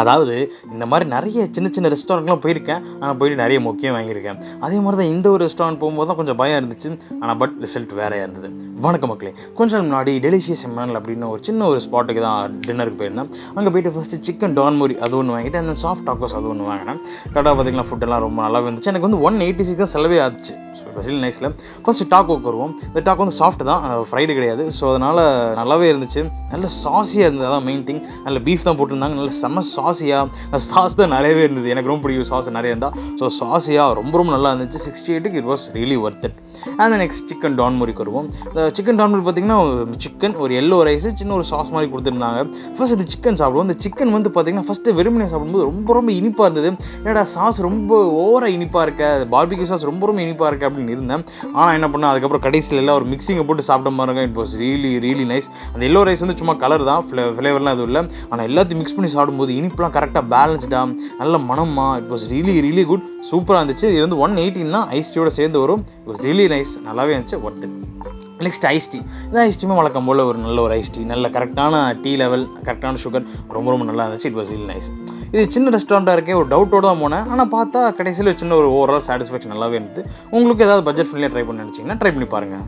அதாவது இந்த மாதிரி நிறைய சின்ன சின்ன ரெஸ்டாரண்ட்லாம் போயிருக்கேன். ஆனால் போயிட்டு நிறைய மொக்கையும் வாங்கியிருக்கேன். அதே மாதிரி தான் இந்த ஒரு ரெஸ்டாரண்ட் போகும்போது தான் கொஞ்சம் பயம் இருந்துச்சு. ஆனால் பட் ரிசல்ட் வேறையாக இருந்தது. வணக்கம் மக்களே, கொஞ்ச நாள் முன்னாடி டெலிஷியஸ் எம்என்எல் அப்படின்னு ஒரு சின்ன ஒரு ஸ்பாட்டுக்கு தான் டின்னருக்கு போயிருந்தேன். அங்கே போயிட்டு ஃபஸ்ட்டு சிக்கன் டான்மூரி அது ஒன்று வாங்கிட்டு அந்த சாஃப்ட் டாக்கோஸ் அது ஒன்று வாங்கினேன். கரெக்டாக பார்த்திங்கன்னா ஃபுட்டெல்லாம் ரொம்ப நல்லாவே இருந்துச்சு. எனக்கு வந்து 186 தான் செலவே ஆச்சு. ஸோ ஸ்பெஷல் நைஸில் ஃபஸ்ட்டு டாக்கோக்கு வருவோம். இந்த டாக்கோ வந்து சாஃப்ட் தான், ஃப்ரைடு கிடையாது. ஸோ அதனால் நல்லாவே இருந்துச்சு. நல்ல சாஸியாக இருந்தது, அதான் மெயின் திங். நல்ல பீஃப் தான் போட்டிருந்தாங்க, நல்ல செம்ம சாஸியாக. சாஸ் தான் நிறையவே இருந்தது, எனக்கு ரொம்ப பிடிக்கும் சாஸ் நிறைய இருந்தால். ஸோ சாஸியாக ரொம்ப ரொம்ப நல்லா இருந்துச்சு. 68க்கு it was really worth it. And next chicken டான்மூரிக்கு வருவோம். சிக்கன் டான்மூரி பார்த்திங்கன்னா சிக்கன் ஒரு எல்லோ ரைஸ் சின்ன ஒரு சாஸ் மாதிரி கொடுத்துருந்தாங்க. ஃபர்ஸ்ட் இது சிக்கன் சாப்பிடுவோம். இந்த சிக்கன் வந்து பார்த்திங்கன்னா ஃபஸ்ட்டு வெறுமனே சாப்பிடும்போது ரொம்ப ரொம்ப இனிப்பாக இருந்தது. ஏன்னா சாஸ் ரொம்ப ஓவராக இனிப்பாக இருக்க, பார்பிக்யூ சாஸ் ரொம்ப ரொம்ப இனிப்பாக இருக்குது அப்படின்னு இருந்தேன். ஆனால் என்ன பண்ணேன், அதுக்கப்புறம் கடைசியில் எல்லாம் ஒரு மிக்சிங்கை போட்டு சாப்பிட்ட மாதிரி it was really really nice. அந்த எல்லோ ரைஸ் வந்து சும்மா கலர் தான், ஃப்ளேவர்லாம் எதுவும் இல்லை. ஆனால் எல்லாத்தையும் மிக்ஸ் பண்ணி சாப்பிடும்போது இனிப்புலாம் கரெக்டாக பேலன்ஸ்டாக நல்ல மனமா, it was really really good. சூப்பராக இருந்துச்சு. இது வந்து 118 தான் ஐஸ் டீயோட சேர்ந்து வரும். இட் வாஸ் ரியலி நைஸ், நல்லாவே இருந்துச்சு, ஒர்த்து. Next ice tea. இந்த ஐஸ் டீமே வழக்கம் போல் ஒரு நல்ல ஒரு ஐஸ் டீ, நல்ல கரெக்டான டீ லெவல், கரெக்டான சுகர், ரொம்ப ரொம்ப நல்லா இருந்துச்சு. It was really nice. இது சின்ன ரெஸ்டாரண்ட்டாக இருக்கே, ஒரு டவுட்டோடு தான் போனேன். ஆனால் பார்த்தா கடைசியில் சின்ன ஒரு ஓவரால் சாட்டிஸ்ஃபேக்ஷன் நல்லாவே இருந்தது. உங்களுக்கு ஏதாவது பட்ஜெட் ஃப்ரெண்ட்லியாக ட்ரை பண்ணி நினச்சிங்கன்னா ட்ரை பண்ணி பாருங்கள்.